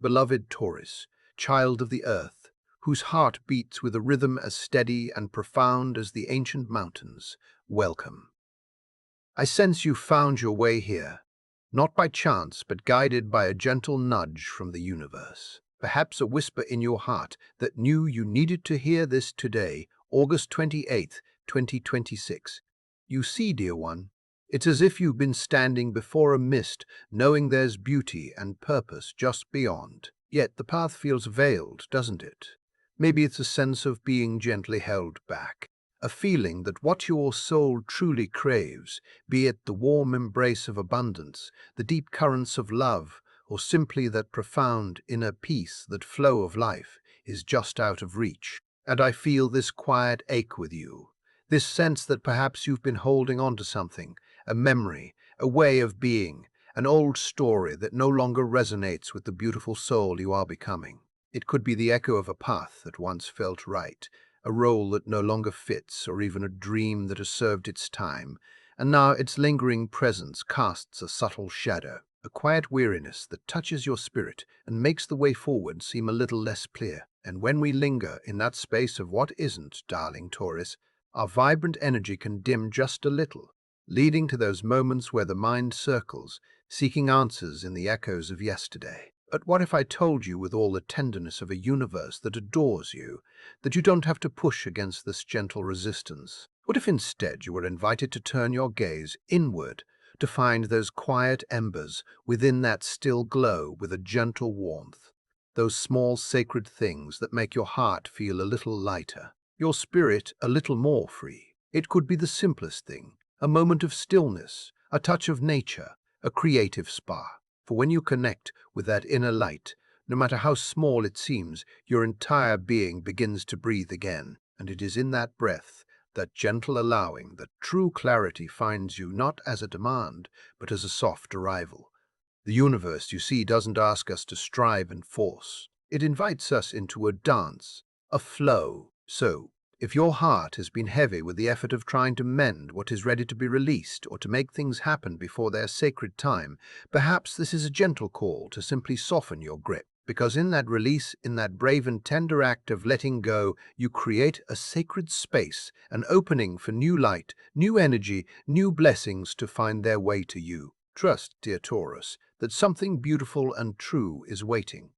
Beloved Taurus, child of the earth, whose heart beats with a rhythm as steady and profound as the ancient mountains, welcome. I sense you found your way here, not by chance but guided by a gentle nudge from the universe. Perhaps a whisper in your heart that knew you needed to hear this today, August 28th, 2026. You see, dear one, it's as if you've been standing before a mist, knowing there's beauty and purpose just beyond. Yet the path feels veiled, doesn't it? Maybe it's a sense of being gently held back, a feeling that what your soul truly craves, be it the warm embrace of abundance, the deep currents of love, or simply that profound inner peace, that flow of life, is just out of reach. And I feel this quiet ache with you, this sense that perhaps you've been holding on to something, a memory, a way of being, an old story that no longer resonates with the beautiful soul you are becoming. It could be the echo of a path that once felt right, a role that no longer fits, or even a dream that has served its time, and now its lingering presence casts a subtle shadow, a quiet weariness that touches your spirit and makes the way forward seem a little less clear. And when we linger in that space of what isn't, darling Taurus, our vibrant energy can dim just a little, leading to those moments where the mind circles, seeking answers in the echoes of yesterday. But what if I told you with all the tenderness of a universe that adores you, that you don't have to push against this gentle resistance? What if instead you were invited to turn your gaze inward, to find those quiet embers within that still glow with a gentle warmth, those small sacred things that make your heart feel a little lighter, your spirit a little more free? It could be the simplest thing, a moment of stillness, a touch of nature, a creative spark. For when you connect with that inner light, no matter how small it seems, your entire being begins to breathe again. And it is in that breath, that gentle allowing, that true clarity finds you not as a demand, but as a soft arrival. The universe, you see, doesn't ask us to strive and force. It invites us into a dance, a flow. So, if your heart has been heavy with the effort of trying to mend what is ready to be released or to make things happen before their sacred time, perhaps this is a gentle call to simply soften your grip. Because in that release, in that brave and tender act of letting go, you create a sacred space, an opening for new light, new energy, new blessings to find their way to you. Trust, dear Taurus, that something beautiful and true is waiting.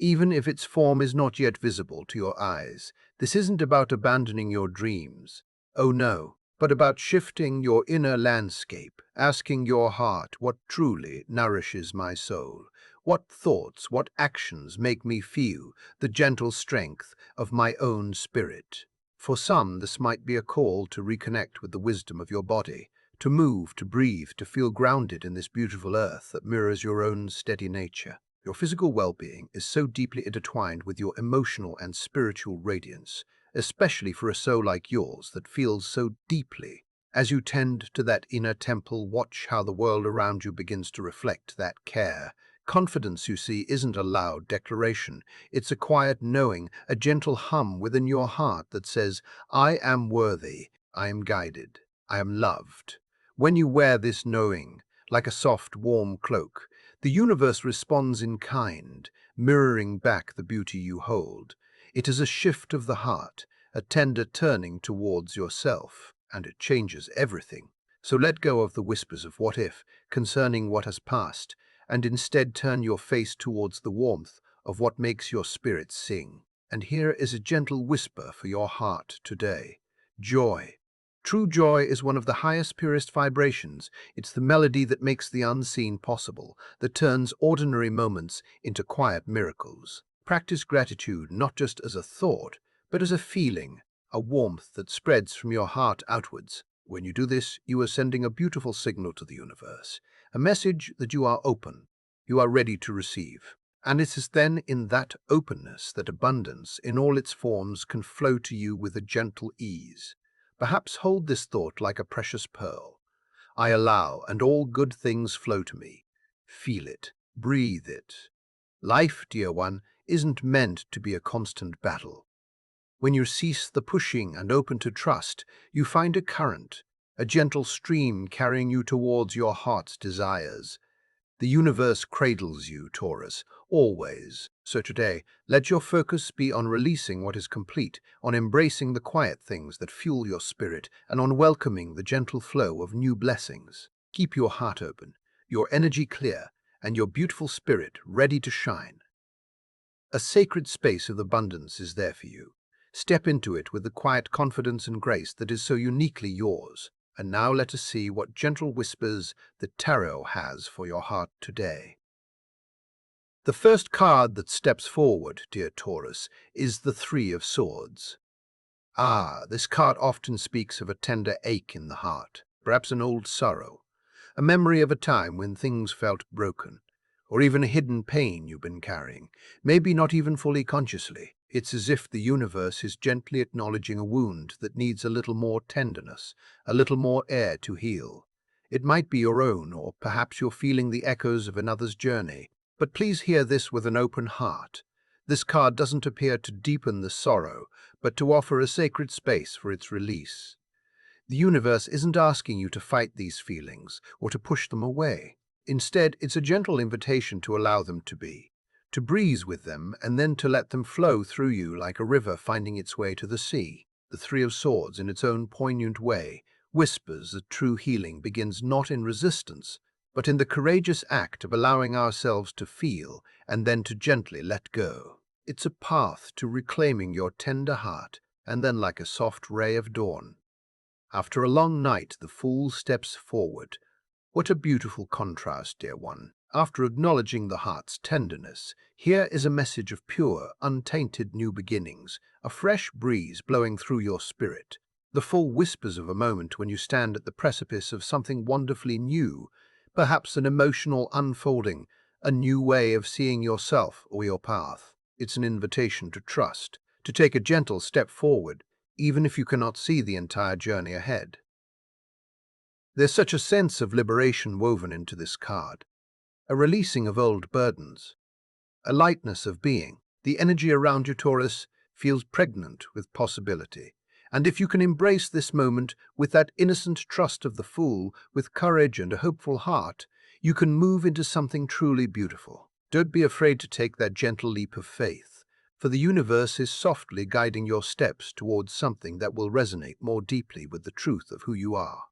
Even if its form is not yet visible to your eyes, this isn't about abandoning your dreams. Oh no, but about shifting your inner landscape, asking your heart what truly nourishes my soul. What thoughts, what actions make me feel the gentle strength of my own spirit? For some, this might be a call to reconnect with the wisdom of your body, to move, to breathe, to feel grounded in this beautiful earth that mirrors your own steady nature. Your physical well-being is so deeply intertwined with your emotional and spiritual radiance, especially for a soul like yours that feels so deeply. As you tend to that inner temple, watch how the world around you begins to reflect that care. Confidence, you see, isn't a loud declaration. It's a quiet knowing, a gentle hum within your heart that says, I am worthy, I am guided, I am loved. When you wear this knowing, like a soft, warm cloak, the universe responds in kind, mirroring back the beauty you hold. It is a shift of the heart, a tender turning towards yourself, and it changes everything. So let go of the whispers of what if, concerning what has passed, and instead turn your face towards the warmth of what makes your spirit sing. And here is a gentle whisper for your heart today. Joy. True joy is one of the highest, purest vibrations. It's the melody that makes the unseen possible, that turns ordinary moments into quiet miracles. Practice gratitude not just as a thought, but as a feeling, a warmth that spreads from your heart outwards. When you do this, you are sending a beautiful signal to the universe, a message that you are open, you are ready to receive. And it is then in that openness that abundance in all its forms can flow to you with a gentle ease. Perhaps hold this thought like a precious pearl. I allow, and all good things flow to me. Feel it, breathe it. Life, dear one, isn't meant to be a constant battle. When you cease the pushing and open to trust, you find a current, a gentle stream carrying you towards your heart's desires. The universe cradles you, Taurus, always. So today, let your focus be on releasing what is complete, on embracing the quiet things that fuel your spirit, and on welcoming the gentle flow of new blessings. Keep your heart open, your energy clear, and your beautiful spirit ready to shine. A sacred space of abundance is there for you. Step into it with the quiet confidence and grace that is so uniquely yours. And now let us see what gentle whispers the tarot has for your heart today. The first card that steps forward, dear Taurus, is the Three of Swords. This card often speaks of a tender ache in the heart, perhaps an old sorrow, a memory of a time when things felt broken, or even a hidden pain you've been carrying, maybe not even fully consciously. It's as if the universe is gently acknowledging a wound that needs a little more tenderness, a little more air to heal. It might be your own, or perhaps you're feeling the echoes of another's journey. But please hear this with an open heart. This card doesn't appear to deepen the sorrow, but to offer a sacred space for its release. The universe isn't asking you to fight these feelings or to push them away. Instead, it's a gentle invitation to allow them to be, to breeze with them, and then to let them flow through you like a river finding its way to the sea. The Three of Swords, in its own poignant way, whispers that true healing begins not in resistance, but in the courageous act of allowing ourselves to feel and then to gently let go. It's a path to reclaiming your tender heart, and then like a soft ray of dawn, after a long night, the Fool steps forward. What a beautiful contrast, dear one. After acknowledging the heart's tenderness, here is a message of pure, untainted new beginnings, a fresh breeze blowing through your spirit. The Fool whispers of a moment when you stand at the precipice of something wonderfully new, perhaps an emotional unfolding, a new way of seeing yourself or your path. It's an invitation to trust, to take a gentle step forward, even if you cannot see the entire journey ahead. There's such a sense of liberation woven into this card, a releasing of old burdens, a lightness of being. The energy around you, Taurus, feels pregnant with possibility. And if you can embrace this moment with that innocent trust of the Fool, with courage and a hopeful heart, you can move into something truly beautiful. Don't be afraid to take that gentle leap of faith, for the universe is softly guiding your steps towards something that will resonate more deeply with the truth of who you are.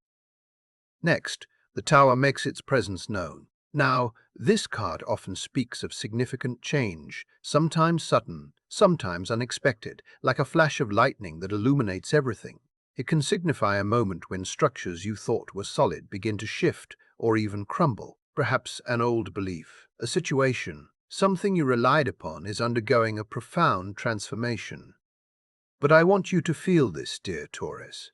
Next, the Tower makes its presence known. Now, this card often speaks of significant change, sometimes sudden, sometimes unexpected, like a flash of lightning that illuminates everything. It can signify a moment when structures you thought were solid begin to shift or even crumble. Perhaps an old belief, a situation, something you relied upon is undergoing a profound transformation. But I want you to feel this, dear Taurus.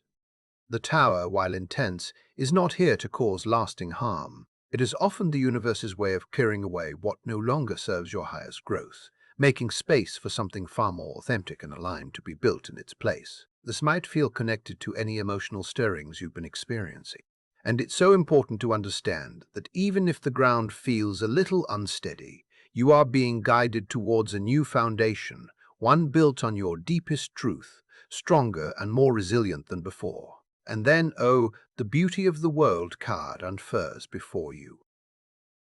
The Tower, while intense, is not here to cause lasting harm. It is often the universe's way of clearing away what no longer serves your highest growth, making space for something far more authentic and aligned to be built in its place. This might feel connected to any emotional stirrings you've been experiencing. And it's so important to understand that even if the ground feels a little unsteady, you are being guided towards a new foundation, one built on your deepest truth, stronger and more resilient than before. And then, the beauty of the World card unfurls before you.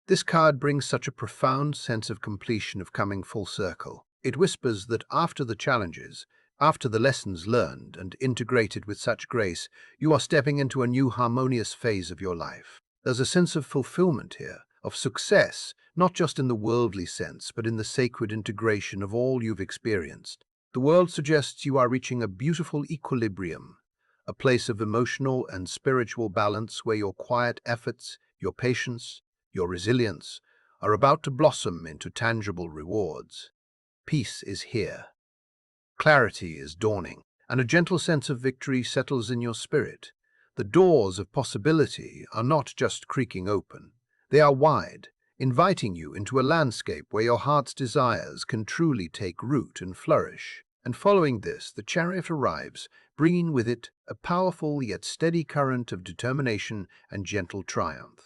This card brings such a profound sense of completion, of coming full circle. It whispers that after the challenges, after the lessons learned and integrated with such grace, you are stepping into a new harmonious phase of your life. There's a sense of fulfillment here, of success, not just in the worldly sense, but in the sacred integration of all you've experienced. The world suggests you are reaching a beautiful equilibrium, a place of emotional and spiritual balance where your quiet efforts, your patience, your resilience are about to blossom into tangible rewards. Peace is here. Clarity is dawning, and a gentle sense of victory settles in your spirit. The doors of possibility are not just creaking open. They are wide, inviting you into a landscape where your heart's desires can truly take root and flourish. And following this, the chariot arrives, bringing with it a powerful yet steady current of determination and gentle triumph.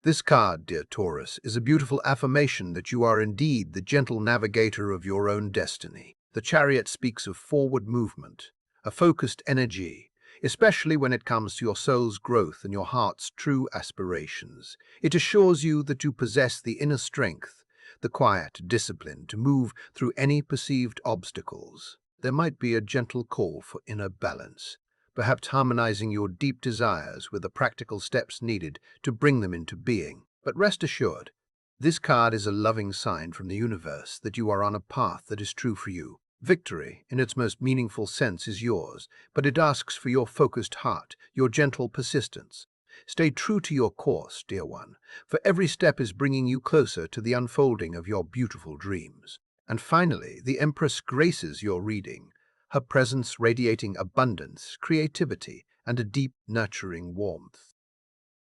This card, dear Taurus, is a beautiful affirmation that you are indeed the gentle navigator of your own destiny. The chariot speaks of forward movement, a focused energy. especially when it comes to your soul's growth and your heart's true aspirations. It assures you that you possess the inner strength, the quiet discipline to move through any perceived obstacles. There might be a gentle call for inner balance, perhaps harmonizing your deep desires with the practical steps needed to bring them into being. But rest assured, this card is a loving sign from the universe that you are on a path that is true for you. Victory, in its most meaningful sense, is yours, but it asks for your focused heart, your gentle persistence. Stay true to your course, dear one, for every step is bringing you closer to the unfolding of your beautiful dreams. And finally, the Empress graces your reading, her presence radiating abundance, creativity, and a deep, nurturing warmth.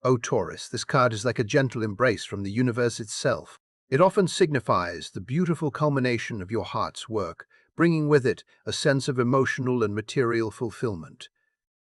O Taurus, this card is like a gentle embrace from the universe itself. It often signifies the beautiful culmination of your heart's work, bringing with it a sense of emotional and material fulfillment.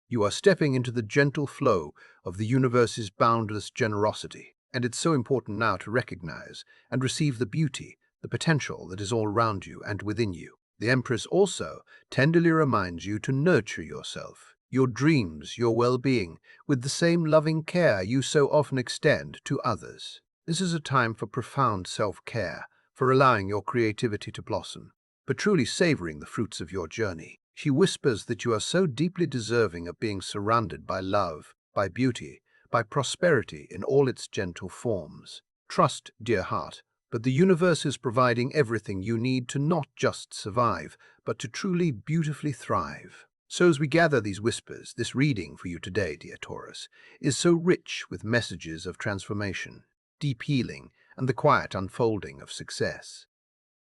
You are stepping into the gentle flow of the universe's boundless generosity, and it's so important now to recognize and receive the beauty, the potential that is all around you and within you. The Empress also tenderly reminds you to nurture yourself, your dreams, your well-being, with the same loving care you so often extend to others. This is a time for profound self-care, for allowing your creativity to blossom, but truly savoring the fruits of your journey. She whispers that you are so deeply deserving of being surrounded by love, by beauty, by prosperity in all its gentle forms. Trust, dear heart, but the universe is providing everything you need to not just survive, but to truly beautifully thrive. So as we gather these whispers, this reading for you today, dear Taurus, is so rich with messages of transformation, deep healing, and the quiet unfolding of success.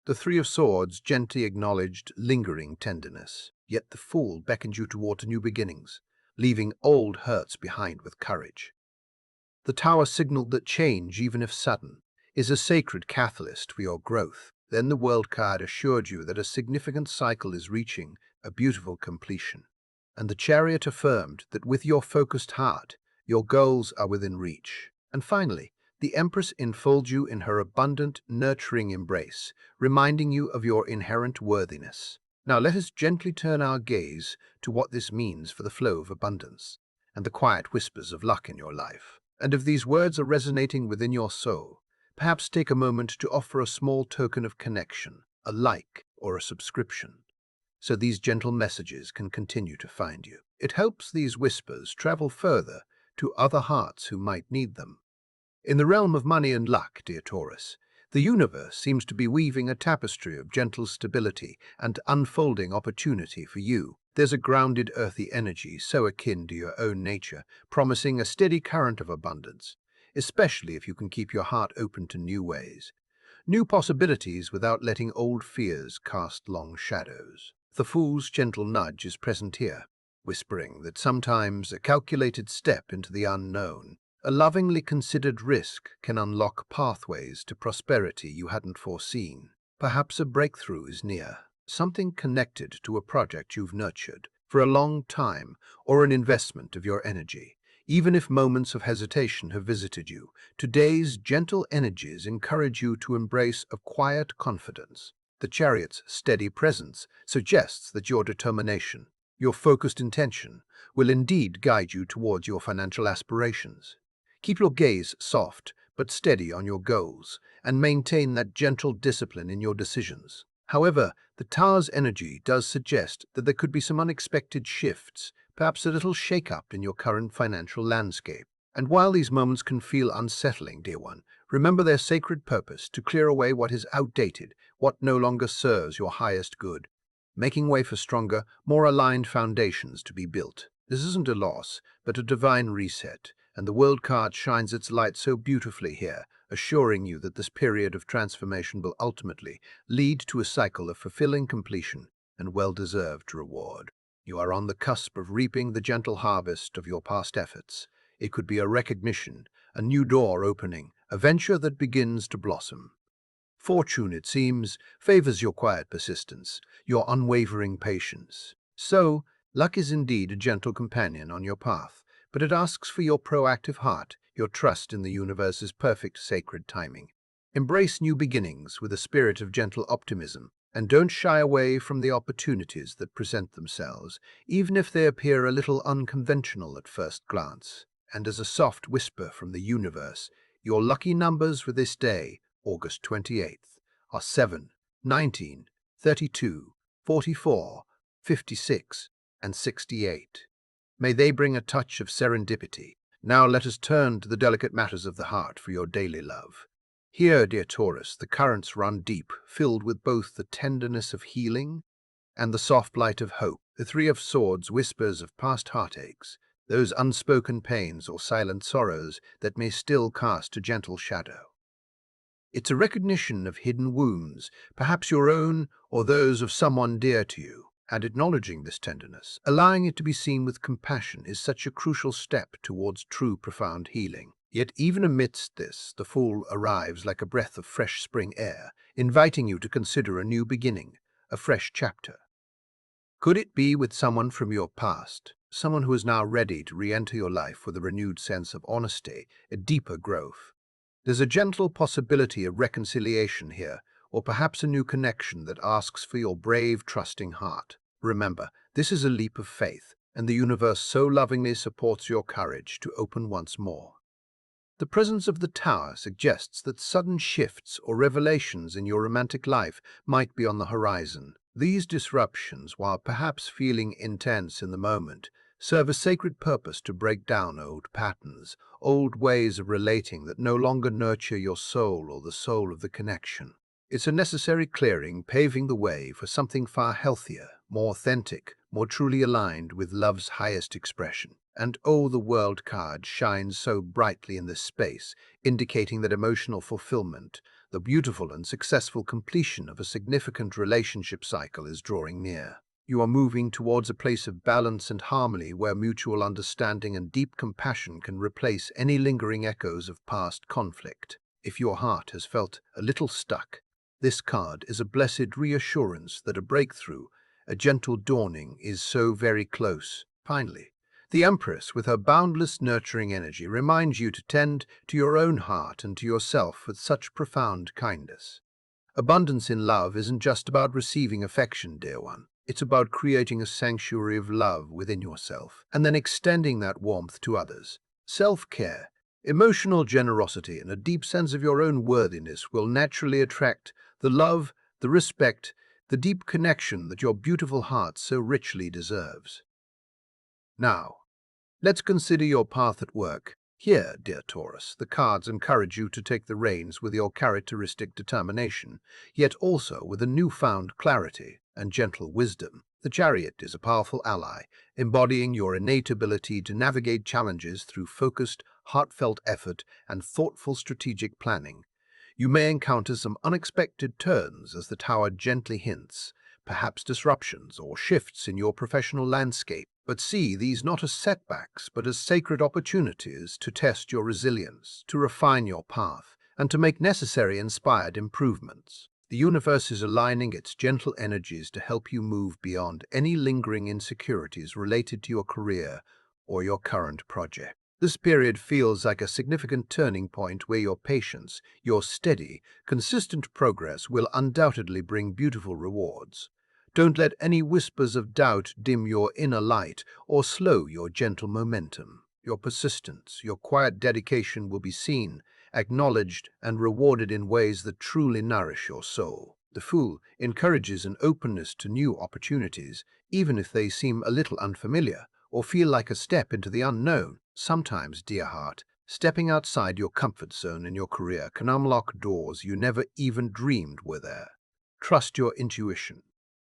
The Three of Swords gently acknowledged lingering tenderness, yet the Fool beckoned you toward new beginnings, leaving old hurts behind with courage. The Tower signaled that change, even if sudden, is a sacred catalyst for your growth. Then the World card assured you that a significant cycle is reaching a beautiful completion. And the Chariot affirmed that with your focused heart, your goals are within reach. And finally, the Empress enfolds you in her abundant, nurturing embrace, reminding you of your inherent worthiness. Now let us gently turn our gaze to what this means for the flow of abundance and the quiet whispers of luck in your life. And if these words are resonating within your soul, perhaps take a moment to offer a small token of connection, a like or a subscription, so these gentle messages can continue to find you. It helps these whispers travel further to other hearts who might need them. In the realm of money and luck, dear Taurus, the universe seems to be weaving a tapestry of gentle stability and unfolding opportunity for you. There's a grounded, earthy energy so akin to your own nature, promising a steady current of abundance, especially if you can keep your heart open to new ways, new possibilities without letting old fears cast long shadows. The Fool's gentle nudge is present here, whispering that sometimes a calculated step into the unknown, a lovingly considered risk, can unlock pathways to prosperity you hadn't foreseen. Perhaps a breakthrough is near, something connected to a project you've nurtured for a long time or an investment of your energy. Even if moments of hesitation have visited you, today's gentle energies encourage you to embrace a quiet confidence. The Chariot's steady presence suggests that your determination, your focused intention, will indeed guide you towards your financial aspirations. Keep your gaze soft but steady on your goals, and maintain that gentle discipline in your decisions. However, the Tower's energy does suggest that there could be some unexpected shifts, perhaps a little shake-up in your current financial landscape. And while these moments can feel unsettling, dear one, remember their sacred purpose to clear away what is outdated, what no longer serves your highest good, making way for stronger, more aligned foundations to be built. This isn't a loss, but a divine reset, and the World card shines its light so beautifully here, assuring you that this period of transformation will ultimately lead to a cycle of fulfilling completion and well-deserved reward. You are on the cusp of reaping the gentle harvest of your past efforts. It could be a recognition, a new door opening, a venture that begins to blossom. Fortune, it seems, favors your quiet persistence, your unwavering patience. So, luck is indeed a gentle companion on your path, but it asks for your proactive heart, your trust in the universe's perfect sacred timing. Embrace new beginnings with a spirit of gentle optimism, and don't shy away from the opportunities that present themselves, even if they appear a little unconventional at first glance. And as a soft whisper from the universe, your lucky numbers for this day, August 28th, are 7, 19, 32, 44, 56, and 68. May they bring a touch of serendipity. Now let us turn to the delicate matters of the heart for your daily love. Here, dear Taurus, the currents run deep, filled with both the tenderness of healing and the soft light of hope. The Three of Swords whispers of past heartaches, those unspoken pains or silent sorrows that may still cast a gentle shadow. It's a recognition of hidden wounds, perhaps your own or those of someone dear to you, and acknowledging this tenderness, allowing it to be seen with compassion, is such a crucial step towards true profound healing. Yet even amidst this, the Fool arrives like a breath of fresh spring air, inviting you to consider a new beginning, a fresh chapter. Could it be with someone from your past, someone who is now ready to re-enter your life with a renewed sense of honesty, a deeper growth? There's a gentle possibility of reconciliation here, or perhaps a new connection that asks for your brave, trusting heart. Remember, this is a leap of faith, and the universe so lovingly supports your courage to open once more. The presence of the Tower suggests that sudden shifts or revelations in your romantic life might be on the horizon. These disruptions, while perhaps feeling intense in the moment, serve a sacred purpose to break down old patterns, old ways of relating that no longer nurture your soul or the soul of the connection. It's a necessary clearing, paving the way for something far healthier, more authentic, more truly aligned with love's highest expression. And oh, the World card shines so brightly in this space, indicating that emotional fulfillment, the beautiful and successful completion of a significant relationship cycle, is drawing near. You are moving towards a place of balance and harmony where mutual understanding and deep compassion can replace any lingering echoes of past conflict. If your heart has felt a little stuck, this card is a blessed reassurance that a breakthrough, a gentle dawning, is so very close. Finally, the Empress, with her boundless nurturing energy, reminds you to tend to your own heart and to yourself with such profound kindness. Abundance in love isn't just about receiving affection, dear one. It's about creating a sanctuary of love within yourself and then extending that warmth to others. Self-care, emotional generosity, and a deep sense of your own worthiness will naturally attract the love, the respect, the deep connection that your beautiful heart so richly deserves. Now, let's consider your path at work. Here, dear Taurus, the cards encourage you to take the reins with your characteristic determination, yet also with a newfound clarity and gentle wisdom. The Chariot is a powerful ally, embodying your innate ability to navigate challenges through focused, heartfelt effort and thoughtful strategic planning. You may encounter some unexpected turns, as the Tower gently hints, perhaps disruptions or shifts in your professional landscape. But see these not as setbacks, but as sacred opportunities to test your resilience, to refine your path, and to make necessary inspired improvements. The universe is aligning its gentle energies to help you move beyond any lingering insecurities related to your career or your current project. This period feels like a significant turning point where your patience, your steady, consistent progress will undoubtedly bring beautiful rewards. Don't let any whispers of doubt dim your inner light or slow your gentle momentum. Your persistence, your quiet dedication will be seen, acknowledged, and rewarded in ways that truly nourish your soul. The Fool encourages an openness to new opportunities, even if they seem a little unfamiliar or feel like a step into the unknown. Sometimes, dear heart, stepping outside your comfort zone in your career can unlock doors you never even dreamed were there. Trust your intuition,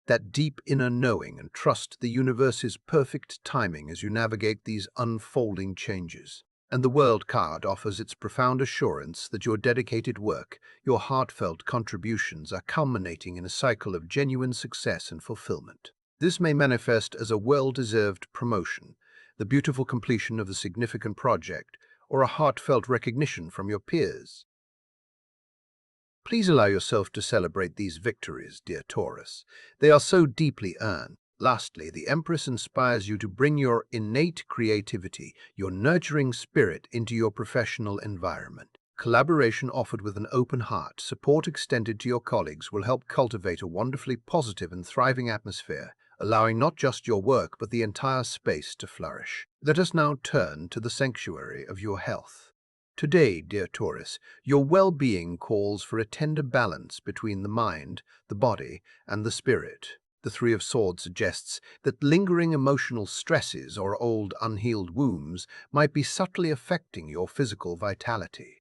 that deep inner knowing, and trust the universe's perfect timing as you navigate these unfolding changes. And the World card offers its profound assurance that your dedicated work, your heartfelt contributions are culminating in a cycle of genuine success and fulfillment. This may manifest as a well-deserved promotion, the beautiful completion of a significant project, or a heartfelt recognition from your peers. Please allow yourself to celebrate these victories, dear Taurus. They are so deeply earned. Lastly, the Empress inspires you to bring your innate creativity, your nurturing spirit into your professional environment. Collaboration offered with an open heart, support extended to your colleagues will help cultivate a wonderfully positive and thriving atmosphere, allowing not just your work but the entire space to flourish. Let us now turn to the sanctuary of your health. Today, dear Taurus, your well-being calls for a tender balance between the mind, the body, and the spirit. The Three of Swords suggests that lingering emotional stresses or old unhealed wounds might be subtly affecting your physical vitality.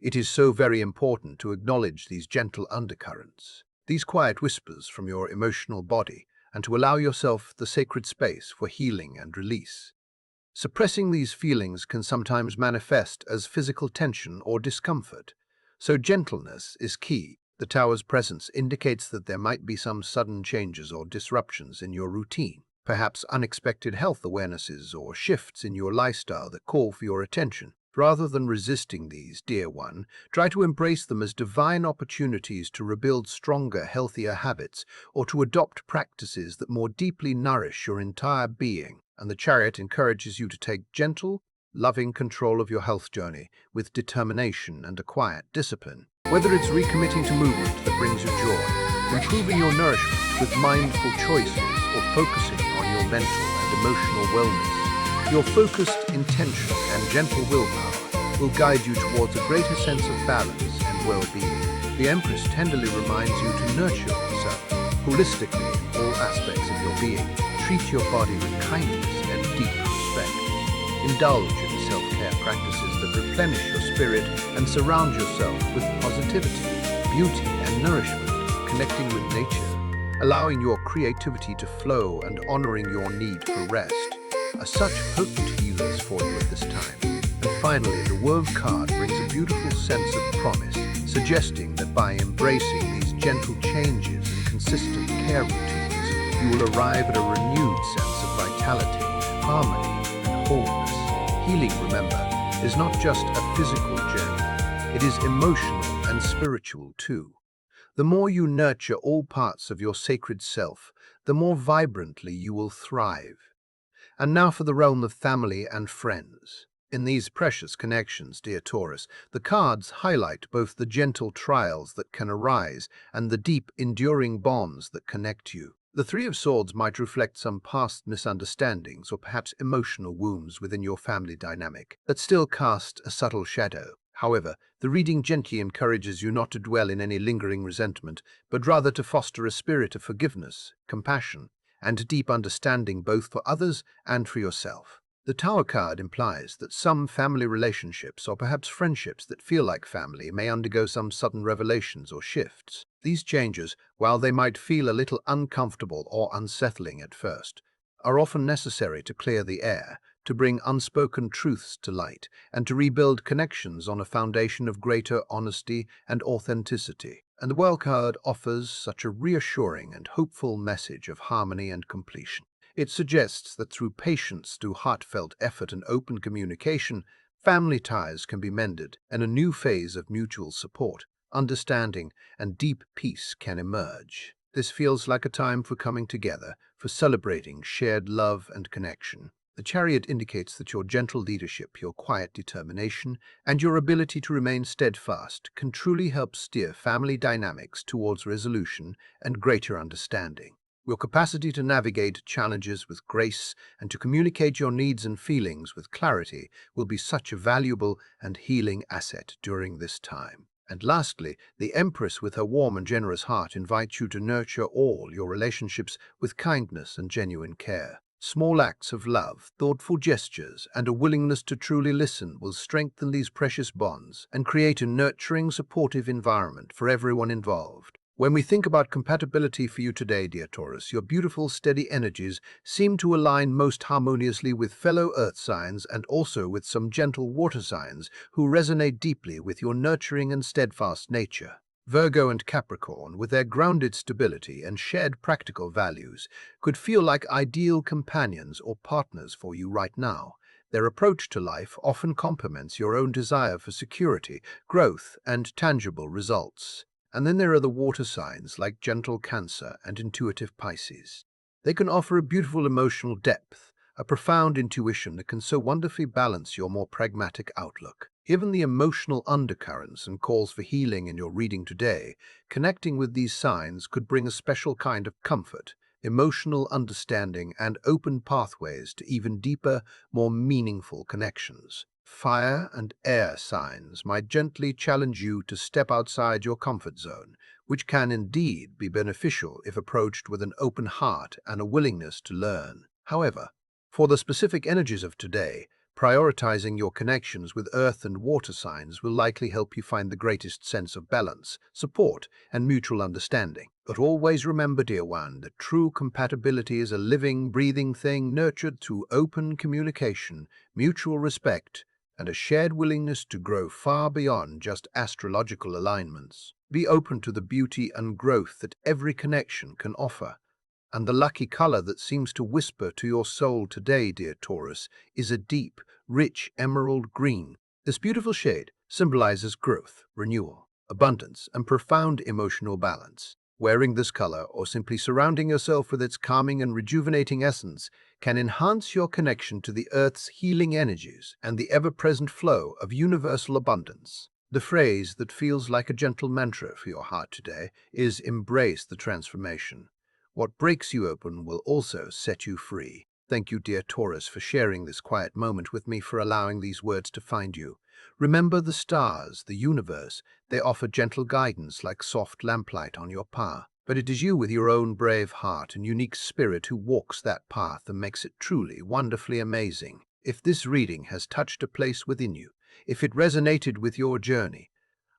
It is so very important to acknowledge these gentle undercurrents, these quiet whispers from your emotional body, and to allow yourself the sacred space for healing and release. Suppressing these feelings can sometimes manifest as physical tension or discomfort, so gentleness is key. The Tower's presence indicates that there might be some sudden changes or disruptions in your routine, perhaps unexpected health awarenesses or shifts in your lifestyle that call for your attention. Rather than resisting these, dear one, try to embrace them as divine opportunities to rebuild stronger, healthier habits or to adopt practices that more deeply nourish your entire being. And the Chariot encourages you to take gentle, loving control of your health journey with determination and a quiet discipline. Whether it's recommitting to movement that brings you joy, improving your nourishment with mindful choices, or focusing on your mental and emotional wellness, your focused intention and gentle willpower will guide you towards a greater sense of balance and well-being. The Empress tenderly reminds you to nurture yourself holistically in all aspects of your being. Treat your body with kindness and deep respect. Indulge in self-care practices that replenish your spirit and surround yourself with positivity, beauty, and nourishment, connecting with nature, allowing your creativity to flow and honoring your need for rest are such potent healers for you at this time. And finally, the Worm card brings a beautiful sense of promise, suggesting that by embracing these gentle changes and consistent care routines, you will arrive at a renewed sense of vitality, harmony, and wholeness. Healing, remember, is not just a physical journey. It is emotional and spiritual too. The more you nurture all parts of your sacred self, the more vibrantly you will thrive. And now for the realm of family and friends. In these precious connections, dear Taurus, the cards highlight both the gentle trials that can arise and the deep, enduring bonds that connect you. The Three of Swords might reflect some past misunderstandings or perhaps emotional wounds within your family dynamic that still cast a subtle shadow. However, the reading gently encourages you not to dwell in any lingering resentment, but rather to foster a spirit of forgiveness, compassion, and deep understanding both for others and for yourself. The Tower card implies that some family relationships or perhaps friendships that feel like family may undergo some sudden revelations or shifts. These changes, while they might feel a little uncomfortable or unsettling at first, are often necessary to clear the air, to bring unspoken truths to light, and to rebuild connections on a foundation of greater honesty and authenticity. And the World card offers such a reassuring and hopeful message of harmony and completion. It suggests that through patience, through heartfelt effort and open communication, family ties can be mended and a new phase of mutual support, understanding, and deep peace can emerge. This feels like a time for coming together, for celebrating shared love and connection. The Chariot indicates that your gentle leadership, your quiet determination, and your ability to remain steadfast can truly help steer family dynamics towards resolution and greater understanding. Your capacity to navigate challenges with grace and to communicate your needs and feelings with clarity will be such a valuable and healing asset during this time. And lastly, the Empress with her warm and generous heart invites you to nurture all your relationships with kindness and genuine care. Small acts of love, thoughtful gestures, and a willingness to truly listen will strengthen these precious bonds and create a nurturing, supportive environment for everyone involved. When we think about compatibility for you today, dear Taurus, your beautiful, steady energies seem to align most harmoniously with fellow earth signs and also with some gentle water signs who resonate deeply with your nurturing and steadfast nature. Virgo and Capricorn, with their grounded stability and shared practical values, could feel like ideal companions or partners for you right now. Their approach to life often complements your own desire for security, growth, and tangible results. And then there are the water signs like gentle Cancer and intuitive Pisces. They can offer a beautiful emotional depth, a profound intuition that can so wonderfully balance your more pragmatic outlook. Given the emotional undercurrents and calls for healing in your reading today, connecting with these signs could bring a special kind of comfort, emotional understanding, and open pathways to even deeper, more meaningful connections. Fire and air signs might gently challenge you to step outside your comfort zone, which can indeed be beneficial if approached with an open heart and a willingness to learn. However, for the specific energies of today, prioritizing your connections with earth and water signs will likely help you find the greatest sense of balance, support, and mutual understanding. But always remember, dear one, that true compatibility is a living, breathing thing nurtured through open communication, mutual respect, and a shared willingness to grow far beyond just astrological alignments. Be open to the beauty and growth that every connection can offer. And the lucky color that seems to whisper to your soul today, dear Taurus, is a deep, rich emerald green. This beautiful shade symbolizes growth, renewal, abundance, and profound emotional balance. Wearing this color, or simply surrounding yourself with its calming and rejuvenating essence, can enhance your connection to the Earth's healing energies and the ever-present flow of universal abundance. The phrase that feels like a gentle mantra for your heart today is "Embrace the transformation." What breaks you open will also set you free. Thank you, dear Taurus, for sharing this quiet moment with me, for allowing these words to find you. Remember the stars, the universe, they offer gentle guidance like soft lamplight on your path. But it is you with your own brave heart and unique spirit who walks that path and makes it truly, wonderfully amazing. If this reading has touched a place within you, if it resonated with your journey,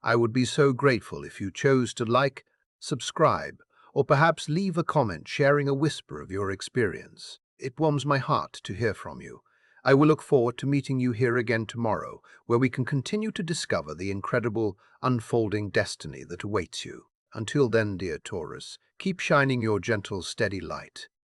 I would be so grateful if you chose to like, subscribe, or perhaps leave a comment sharing a whisper of your experience. It warms my heart to hear from you. I will look forward to meeting you here again tomorrow, where we can continue to discover the incredible, unfolding destiny that awaits you. Until then, dear Taurus, keep shining your gentle, steady light.